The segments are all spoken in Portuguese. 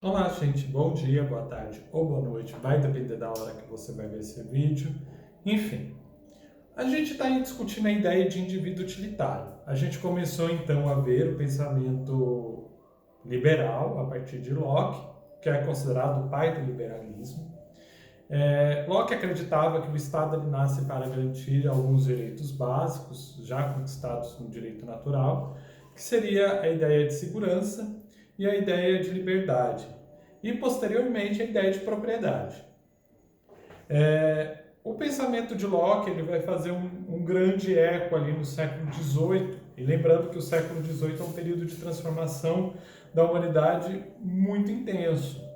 Olá, gente. Bom dia, boa tarde ou boa noite. Vai depender da hora que você vai ver esse vídeo. Enfim, a gente está discutindo a ideia de indivíduo utilitário. A gente começou então a ver o pensamento liberal a partir de Locke, que é considerado o pai do liberalismo. Locke acreditava que o Estado ele nasce para garantir alguns direitos básicos, já conquistados no direito natural, que seria a ideia de segurança e a ideia de liberdade, e posteriormente a ideia de propriedade. O pensamento de Locke ele vai fazer um grande eco ali no século XVIII, e lembrando que o século XVIII é um período de transformação da humanidade muito intenso.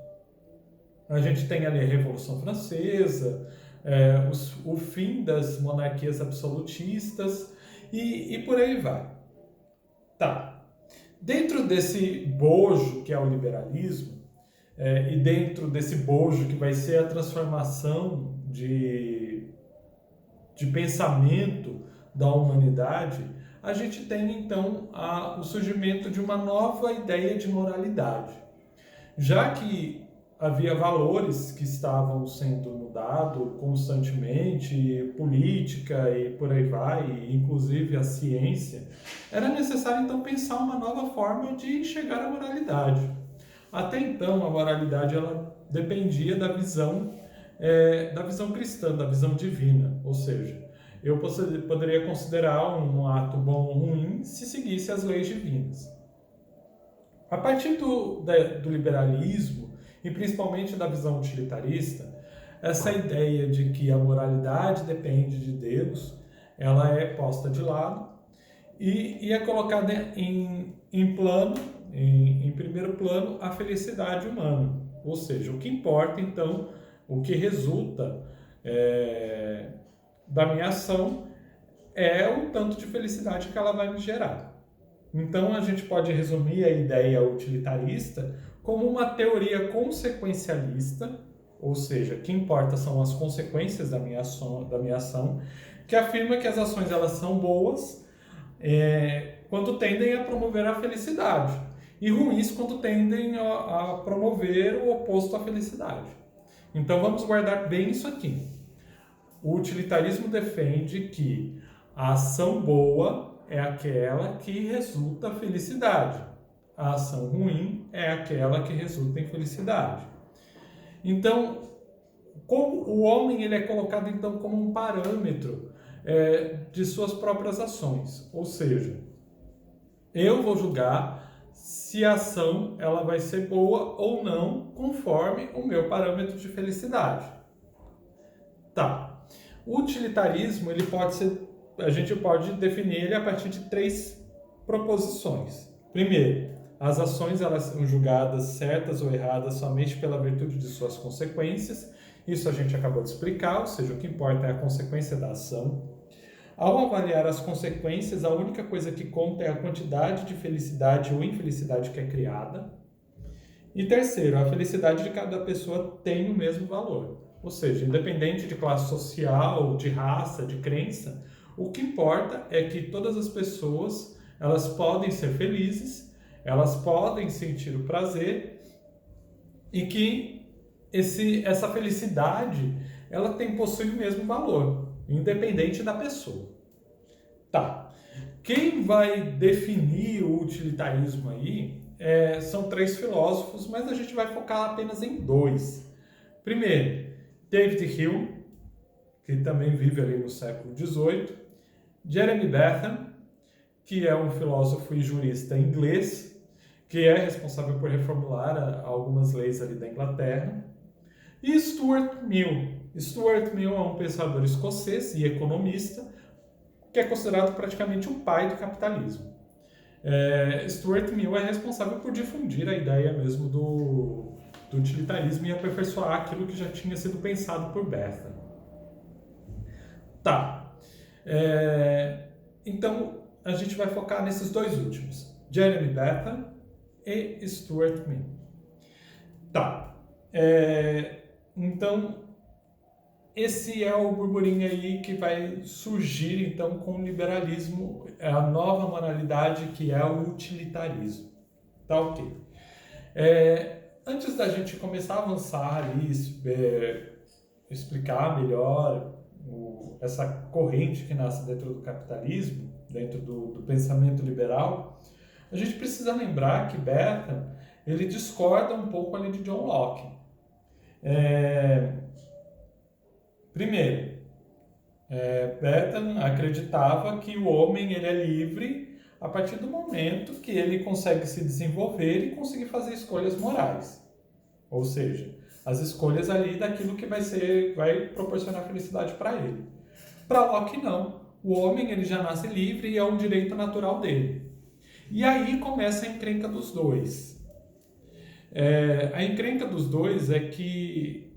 A gente tem ali a Revolução Francesa, o fim das monarquias absolutistas e por aí vai. Tá. Dentro desse bojo que é o liberalismo, e dentro desse bojo que vai ser a transformação de pensamento da humanidade, a gente tem então o surgimento de uma nova ideia de moralidade. Já que havia valores que estavam sendo mudados constantemente, política e por aí vai, e inclusive a ciência, era necessário então pensar uma nova forma de enxergar a moralidade. Até então, a moralidade ela dependia da visão cristã, da visão divina, ou seja, eu poderia considerar um ato bom ou ruim se seguisse as leis divinas. A partir do liberalismo, e principalmente da visão utilitarista, essa ideia de que a moralidade depende de Deus, ela é posta de lado e é colocada em primeiro plano, a felicidade humana. Ou seja, o que importa, então, o que resulta da minha ação é o tanto de felicidade que ela vai me gerar. Então, a gente pode resumir a ideia utilitarista como uma teoria consequencialista, ou seja, o que importa são as consequências da minha ação, que afirma que as ações elas são boas quando tendem a promover a felicidade e ruins quando tendem a promover o oposto à felicidade. Então, vamos guardar bem isso aqui. O utilitarismo defende que a ação boa é aquela que resulta felicidade. A ação ruim é aquela que resulta em felicidade. Então, como o homem ele é colocado então como um parâmetro de suas próprias ações, ou seja, eu vou julgar se a ação ela vai ser boa ou não conforme o meu parâmetro de felicidade. Tá. O utilitarismo ele pode ser, a gente pode definir ele a partir de três proposições. Primeiro, as ações elas são julgadas certas ou erradas somente pela virtude de suas consequências. Isso a gente acabou de explicar, ou seja, o que importa é a consequência da ação. Ao avaliar as consequências, a única coisa que conta é a quantidade de felicidade ou infelicidade que é criada. E terceiro, a felicidade de cada pessoa tem o mesmo valor. Ou seja, independente de classe social, de raça, de crença, o que importa é que todas as pessoas elas podem ser felizes, elas podem sentir o prazer e que essa felicidade ela possui o mesmo valor, independente da pessoa. Tá. Quem vai definir o utilitarismo aí são três filósofos, mas a gente vai focar apenas em dois. Primeiro, David Hume, que também vive ali no século XVIII, Jeremy Bentham, que é um filósofo e jurista inglês, que é responsável por reformular algumas leis ali da Inglaterra, e Stuart Mill. Stuart Mill é um pensador escocês e economista, que é considerado praticamente o pai do capitalismo. Stuart Mill é responsável por difundir a ideia mesmo do utilitarismo e aperfeiçoar aquilo que já tinha sido pensado por Bentham. Tá. Então, a gente vai focar nesses dois últimos, Jeremy Bentham e Stuart Mill. Tá. Então, esse é o burburinho aí que vai surgir então com o liberalismo, a nova moralidade que é o utilitarismo. Tá ok. antes da gente começar a avançar ali, explicar melhor essa corrente que nasce dentro do capitalismo, dentro do pensamento liberal, a gente precisa lembrar que Bentham, ele discorda um pouco ali de John Locke. Primeiro, Bentham acreditava que o homem ele é livre a partir do momento que ele consegue se desenvolver e conseguir fazer escolhas morais. Ou seja, as escolhas ali daquilo que vai proporcionar felicidade para ele. Para Locke, não. O homem ele já nasce livre e é um direito natural dele. E aí começa a encrenca dos dois. A encrenca dos dois é que,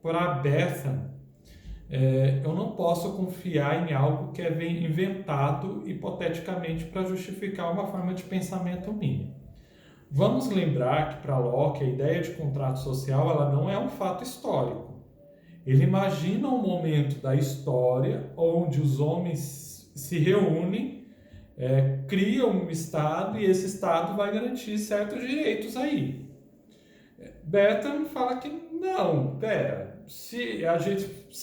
para Bentham, eu não posso confiar em algo que é inventado hipoteticamente para justificar uma forma de pensamento minha. Vamos lembrar que para Locke a ideia de contrato social ela não é um fato histórico. Ele imagina um momento da história onde os homens se reúnem, criam um Estado e esse Estado vai garantir certos direitos aí. Bentham fala que não, pera, se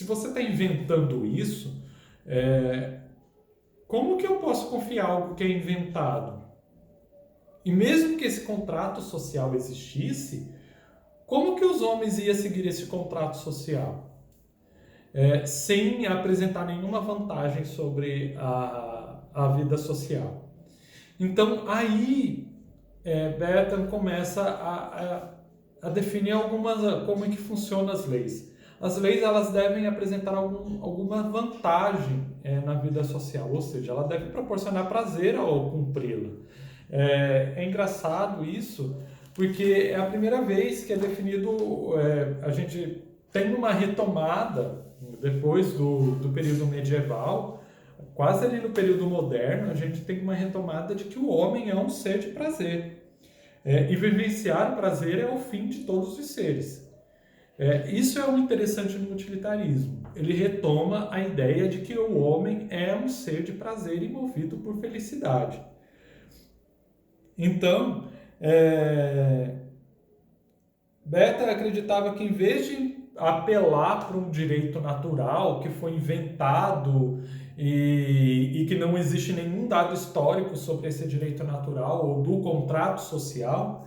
você está inventando isso, como que eu posso confiar em algo que é inventado? E mesmo que esse contrato social existisse, como que os homens iam seguir esse contrato social? Sem apresentar nenhuma vantagem sobre a vida social. Então, aí, Bentham começa a definir como é que funcionam as leis. As leis elas devem apresentar alguma vantagem na vida social, ou seja, ela deve proporcionar prazer ao cumpri-la. É engraçado isso, porque é a primeira vez que é definido, a gente tem uma retomada depois do período medieval, quase ali no período moderno, a gente tem uma retomada de que o homem é um ser de prazer. E vivenciar o prazer é o fim de todos os seres. Isso é o interessante no utilitarismo. Ele retoma a ideia de que o homem é um ser de prazer e movido por felicidade. Então, Bentham acreditava que em vez de apelar para um direito natural que foi inventado e que não existe nenhum dado histórico sobre esse direito natural ou do contrato social,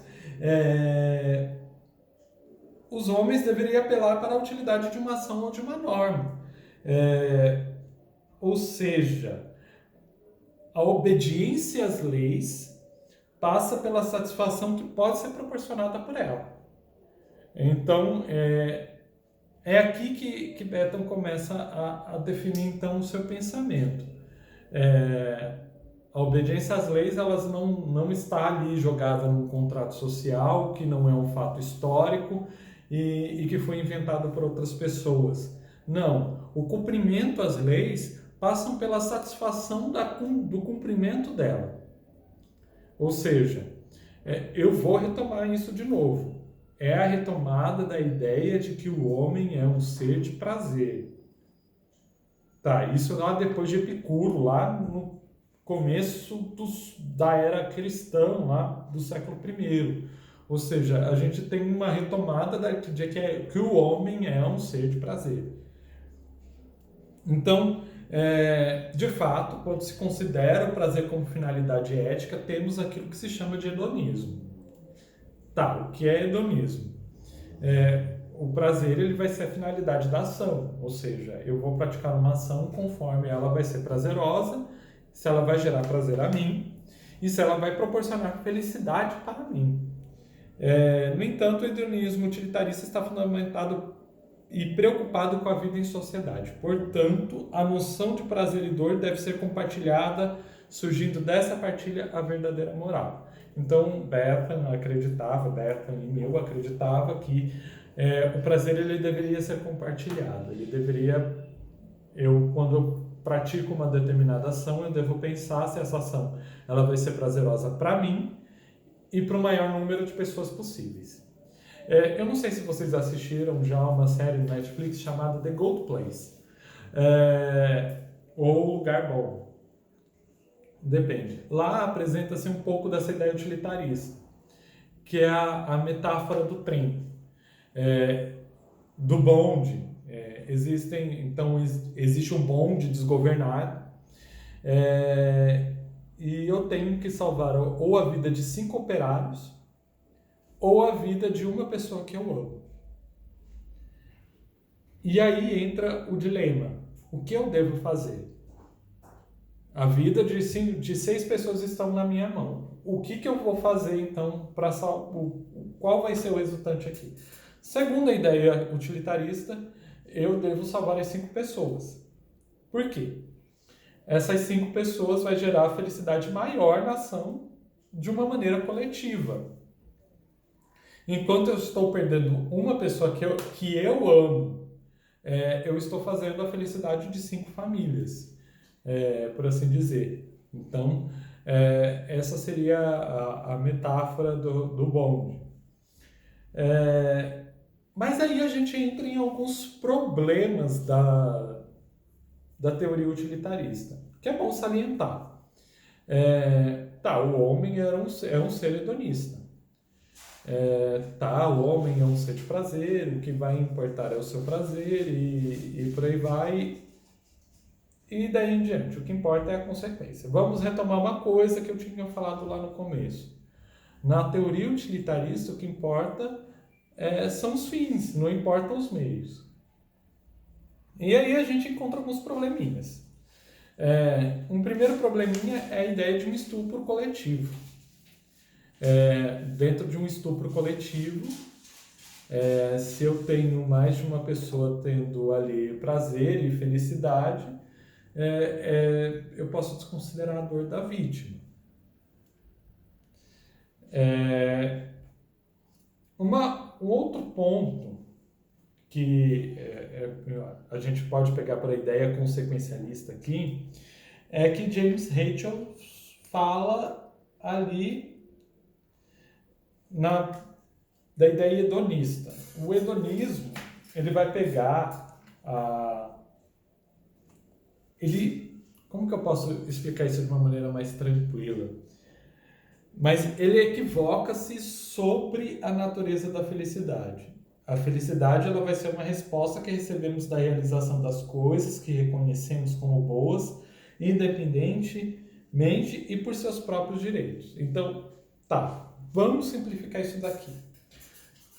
os homens deveriam apelar para a utilidade de uma ação ou de uma norma. Ou seja, a obediência às leis passa pela satisfação que pode ser proporcionada por ela. Então, é aqui que Bentham começa a definir, então, o seu pensamento. A obediência às leis elas não está ali jogada num contrato social, que não é um fato histórico e que foi inventado por outras pessoas. Não, o cumprimento às leis passam pela satisfação do cumprimento dela. Ou seja, eu vou retomar isso de novo. É a retomada da ideia de que o homem é um ser de prazer. Tá, isso lá depois de Epicuro, lá no começo da era cristã, lá do século I. Ou seja, a gente tem uma retomada de que o homem é um ser de prazer. Então, de fato, quando se considera o prazer como finalidade ética, temos aquilo que se chama de hedonismo. Tá, o que é hedonismo? O prazer ele vai ser a finalidade da ação, ou seja, eu vou praticar uma ação conforme ela vai ser prazerosa, se ela vai gerar prazer a mim e se ela vai proporcionar felicidade para mim. No entanto, o hedonismo utilitarista está fundamentado e preocupado com a vida em sociedade. Portanto, a noção de prazer e dor deve ser compartilhada, surgindo dessa partilha a verdadeira moral. Então, Bentham e eu acreditava que o prazer ele deveria ser compartilhado. Quando eu pratico uma determinada ação, eu devo pensar se essa ação ela vai ser prazerosa para mim e para o maior número de pessoas possíveis. Eu não sei se vocês assistiram já uma série no Netflix chamada The Good Place, ou Lugar Bom. Depende. Lá apresenta-se um pouco dessa ideia utilitarista, que é a metáfora do trem, do bonde. Existe um bonde desgovernado, e eu tenho que salvar ou a vida de 5 operários ou a vida de uma pessoa que eu amo. E aí entra o dilema. O que eu devo fazer? A vida de 6 pessoas estão na minha mão. O que eu vou fazer, então, para salvar? Qual vai ser o resultante aqui? Segundo a ideia utilitarista, eu devo salvar as 5 pessoas. Por quê? Essas 5 pessoas vai gerar felicidade maior na ação de uma maneira coletiva. Enquanto eu estou perdendo uma pessoa que eu amo, eu estou fazendo a felicidade de 5 famílias, por assim dizer. Então, essa seria a metáfora do bonde. Mas aí a gente entra em alguns problemas da teoria utilitarista, que é bom salientar. O homem é um ser hedonista. O homem é um ser de prazer, o que vai importar é o seu prazer e por aí vai. E daí em diante, o que importa é a consequência. Vamos retomar uma coisa que eu tinha falado lá no começo. Na teoria utilitarista, o que importa são os fins, não importam os meios. E aí a gente encontra alguns probleminhas. Um primeiro probleminha é a ideia de um estupro coletivo. Dentro de um estupro coletivo, se eu tenho mais de uma pessoa tendo ali prazer e felicidade, eu posso desconsiderar a dor da vítima. Um outro ponto que a gente pode pegar para a ideia consequencialista aqui é que James Rachel fala ali da ideia hedonista. O hedonismo, ele vai pegar como que eu posso explicar isso de uma maneira mais tranquila? Mas ele equivoca-se sobre a natureza da felicidade. A felicidade ela vai ser uma resposta que recebemos da realização das coisas que reconhecemos como boas, independentemente e por seus próprios direitos. Então, vamos simplificar isso daqui.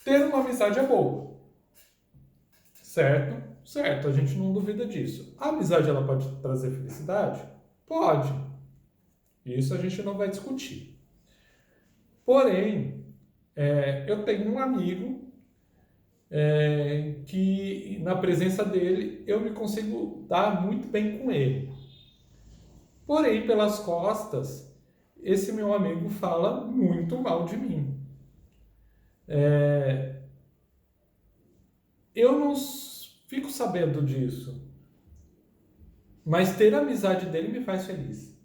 Ter uma amizade é boa. Certo? Certo, a gente não duvida disso. A amizade ela pode trazer felicidade? Pode. Isso a gente não vai discutir. Porém, eu tenho um amigo que na presença dele eu me consigo dar muito bem com ele. Porém, pelas costas, esse meu amigo fala muito mal de mim. Eu não fico sabendo disso, mas ter a amizade dele me faz feliz.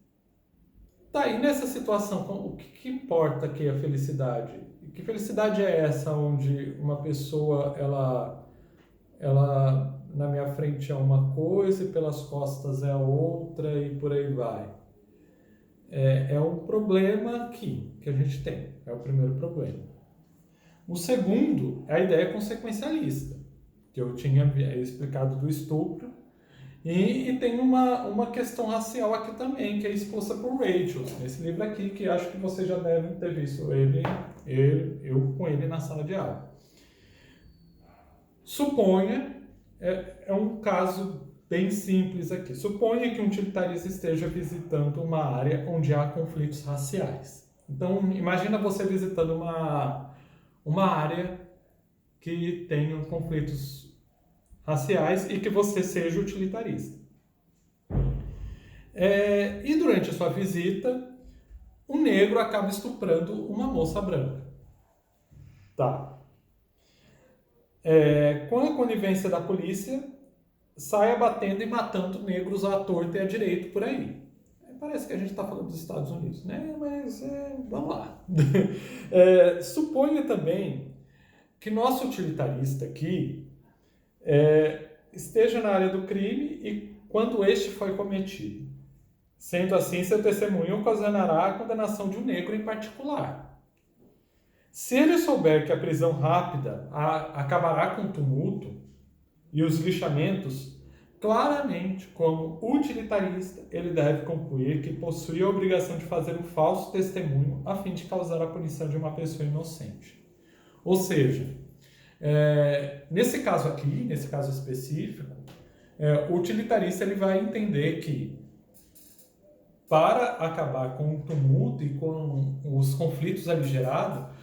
E nessa situação, o que importa aqui é a felicidade? Que felicidade é essa onde uma pessoa, ela na minha frente é uma coisa e pelas costas é outra e por aí vai? É um problema aqui que a gente tem, é o primeiro problema. O segundo é a ideia consequencialista, que eu tinha explicado do estupro, e tem uma questão racial aqui também, que é exposta por Rachel, nesse livro aqui, que acho que você já deve ter visto eu com ele na sala de aula. Suponha, é um caso bem simples aqui, suponha que um utilitarista esteja visitando uma área onde há conflitos raciais. Então, imagina você visitando uma área que tenha conflitos raciais e que você seja utilitarista. E durante a sua visita, um negro acaba estuprando uma moça branca. Com a conivência da polícia, sai abatendo e matando negros à torta e à direita por aí. Parece que a gente está falando dos Estados Unidos, né? Mas vamos lá. Suponha também que nosso utilitarista aqui esteja na área do crime e quando este foi cometido. Sendo assim, seu testemunho ocasionará a condenação de um negro em particular. Se ele souber que a prisão rápida acabará com o tumulto e os lixamentos, claramente, como utilitarista, ele deve concluir que possui a obrigação de fazer um falso testemunho a fim de causar a punição de uma pessoa inocente. Ou seja, nesse caso aqui, nesse caso específico, o utilitarista ele vai entender que para acabar com o tumulto e com os conflitos ali gerados,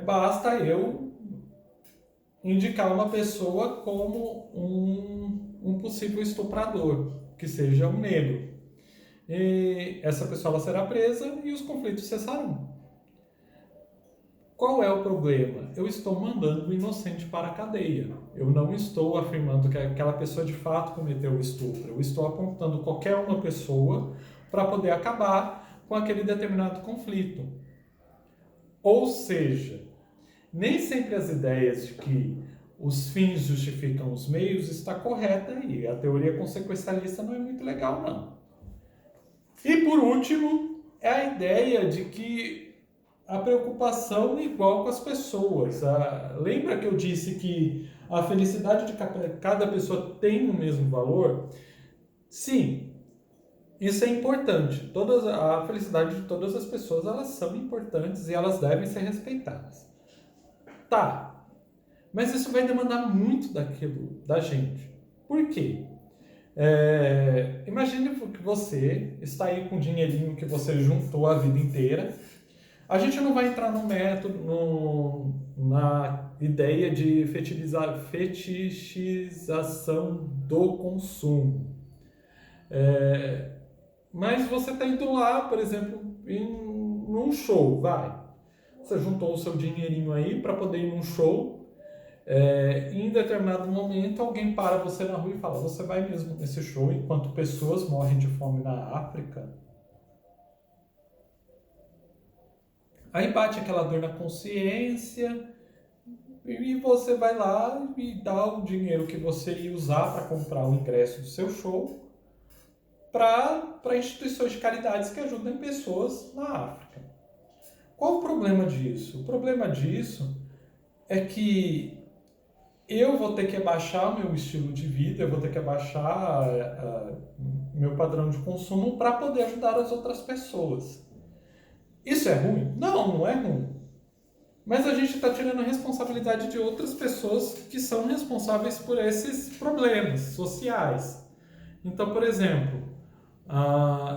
basta eu indicar uma pessoa como um possível estuprador, que seja um negro. E essa pessoa ela será presa e os conflitos cessarão. Qual é o problema? Eu estou mandando o inocente para a cadeia. Eu não estou afirmando que aquela pessoa de fato cometeu o estupro. Eu estou apontando qualquer uma pessoa para poder acabar com aquele determinado conflito. Ou seja, nem sempre as ideias de que os fins justificam os meios está correta aí. A teoria consequencialista não é muito legal, não. E por último, é a ideia de que a preocupação é igual com as pessoas. Lembra que eu disse que a felicidade de cada pessoa tem o mesmo valor? Sim, isso é importante. A felicidade de todas as pessoas, elas são importantes e elas devem ser respeitadas. Tá, mas isso vai demandar muito daquilo da gente. Por quê? Imagine que você está aí com o dinheirinho que você juntou a vida inteira. A gente não vai entrar no método, na ideia de fetichização do consumo. Mas você está indo lá, por exemplo, num show, vai. Você juntou o seu dinheirinho aí para poder ir num show. Em determinado momento, alguém para você na rua e fala: você vai mesmo nesse show enquanto pessoas morrem de fome na África? Aí bate aquela dor na consciência e você vai lá e dá o dinheiro que você ia usar para comprar o ingresso do seu show para instituições de caridades que ajudem pessoas na África. Qual o problema disso? O problema disso é que eu vou ter que abaixar o meu estilo de vida, eu vou ter que abaixar meu padrão de consumo para poder ajudar as outras pessoas. Isso é ruim? Não, não é ruim. Mas a gente está tirando a responsabilidade de outras pessoas que são responsáveis por esses problemas sociais. Então, por exemplo,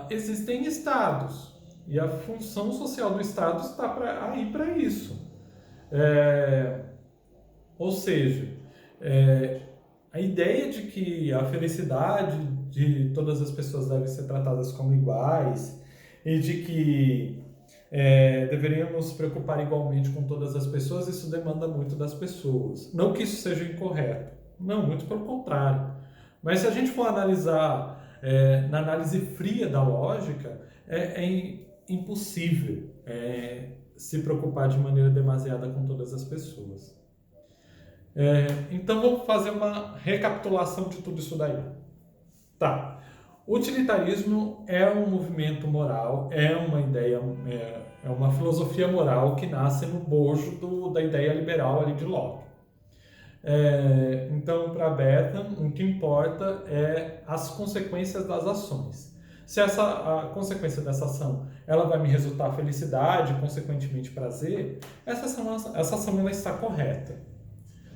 existem estados e a função social do estado está aí para isso. Ou seja, a ideia de que a felicidade de todas as pessoas deve ser tratadas como iguais e de que deveríamos nos preocupar igualmente com todas as pessoas, isso demanda muito das pessoas. Não que isso seja incorreto, não, muito pelo contrário. Mas se a gente for analisar na análise fria da lógica, é impossível se preocupar de maneira demasiada com todas as pessoas. Então vamos fazer uma recapitulação de tudo isso daí. Tá. O utilitarismo é um movimento moral, é uma ideia, é uma filosofia moral que nasce no bojo da ideia liberal ali de Locke. Então, para Bentham, o que importa é as consequências das ações. Se a consequência dessa ação ela vai me resultar felicidade, consequentemente prazer, essa ação ela está correta.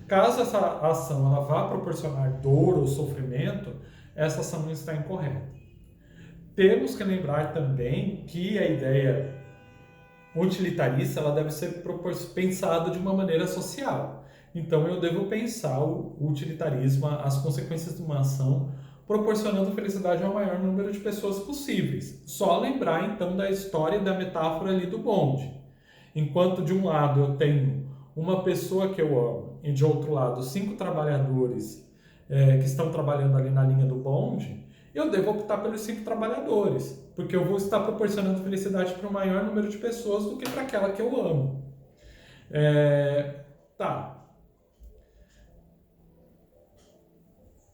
Caso essa ação ela vá proporcionar dor ou sofrimento, essa ação não está incorreta. Temos que lembrar também que a ideia utilitarista ela deve ser pensada de uma maneira social. Então eu devo pensar o utilitarismo, as consequências de uma ação, proporcionando felicidade ao maior número de pessoas possíveis. Só lembrar então da história e da metáfora ali do bonde. Enquanto de um lado eu tenho uma pessoa que eu amo e de outro lado 5 trabalhadores que estão trabalhando ali na linha do bonde, eu devo optar pelos 5 trabalhadores, porque eu vou estar proporcionando felicidade para o maior número de pessoas do que para aquela que eu amo. Tá.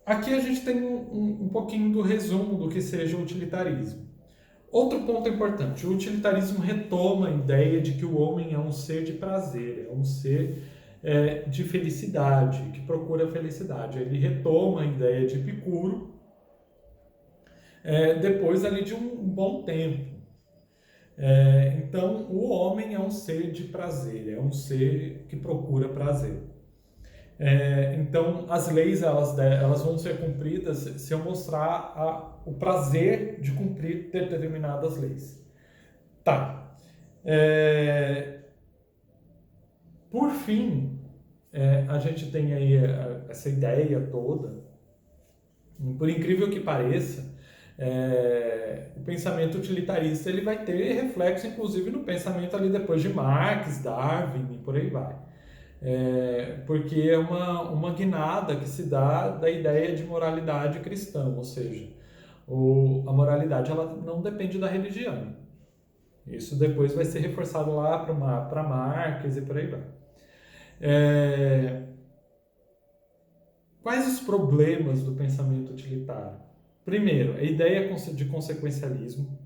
Aqui a gente tem um pouquinho do resumo do que seja o utilitarismo. Outro ponto importante, o utilitarismo retoma a ideia de que o homem é um ser de prazer, é um ser de felicidade, que procura felicidade. Ele retoma a ideia de Epicuro, depois ali de um bom tempo. Então, o homem é um ser de prazer, é um ser que procura prazer. Então, as leis elas vão ser cumpridas se eu mostrar o prazer de cumprir determinadas leis. Tá. Por fim, a gente tem aí essa ideia toda. Por incrível que pareça, o pensamento utilitarista ele vai ter reflexo, inclusive, no pensamento ali depois de Marx, Darwin e por aí vai. Porque é uma guinada que se dá da ideia de moralidade cristã, ou seja, a moralidade ela não depende da religião. Isso depois vai ser reforçado lá para Marx e por aí vai. Quais os problemas do pensamento utilitário? Primeiro, a ideia de consequencialismo.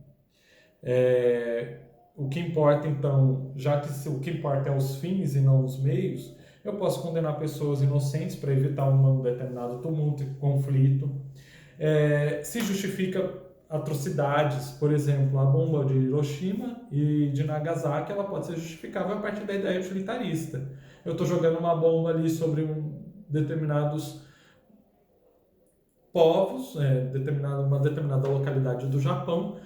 O que importa, então, já que o que importa é os fins e não os meios, eu posso condenar pessoas inocentes para evitar um determinado tumulto e conflito. Se justifica atrocidades, por exemplo, a bomba de Hiroshima e de Nagasaki, ela pode ser justificável a partir da ideia utilitarista. Eu estou jogando uma bomba ali sobre determinados povos, uma determinada localidade do Japão,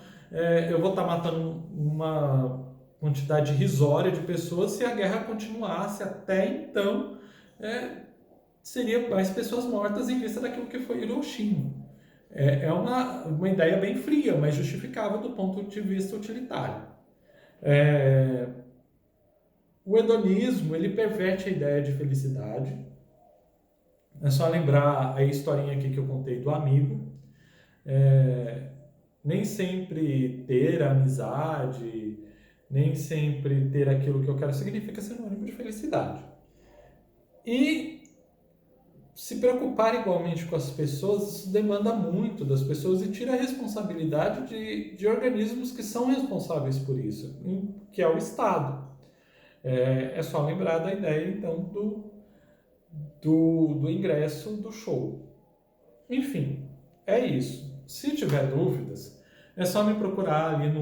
eu vou estar matando uma quantidade irrisória de pessoas. Se a guerra continuasse até então, seria mais pessoas mortas em vista daquilo que foi Hiroshima. É uma ideia bem fria, mas justificável do ponto de vista utilitário. O hedonismo, ele perverte a ideia de felicidade. É só lembrar a historinha aqui que eu contei do amigo. Nem sempre ter amizade, nem sempre ter aquilo que eu quero significa sinônimo de felicidade. E se preocupar igualmente com as pessoas, isso demanda muito das pessoas e tira a responsabilidade de organismos que são responsáveis por isso, que é o Estado. É só lembrar da ideia, então, do ingresso do show. Enfim, é isso. Se tiver dúvidas, é só me procurar ali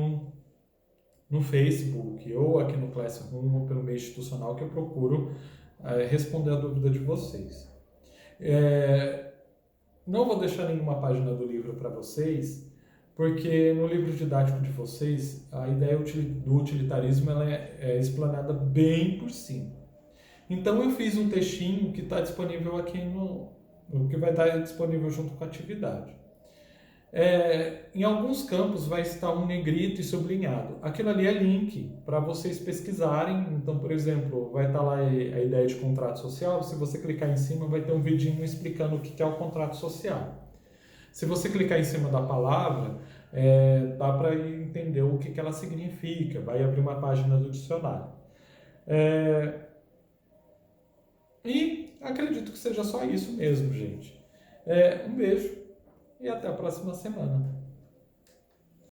no Facebook ou aqui no Classroom ou pelo meio institucional que eu procuro responder a dúvida de vocês. Não vou deixar nenhuma página do livro para vocês, porque no livro didático de vocês a ideia do utilitarismo ela é explanada bem por cima. Então eu fiz um textinho que está disponível aqui que vai estar disponível junto com a atividade. Em alguns campos vai estar um negrito e sublinhado. Aquilo ali é link para vocês pesquisarem. Então, por exemplo, vai estar lá a ideia de contrato social. Se você clicar em cima, vai ter um vidinho explicando o que é o contrato social. Se você clicar em cima da palavra, dá para entender o que ela significa. Vai abrir uma página do dicionário. E acredito que seja só isso mesmo, gente. Um beijo e até a próxima semana.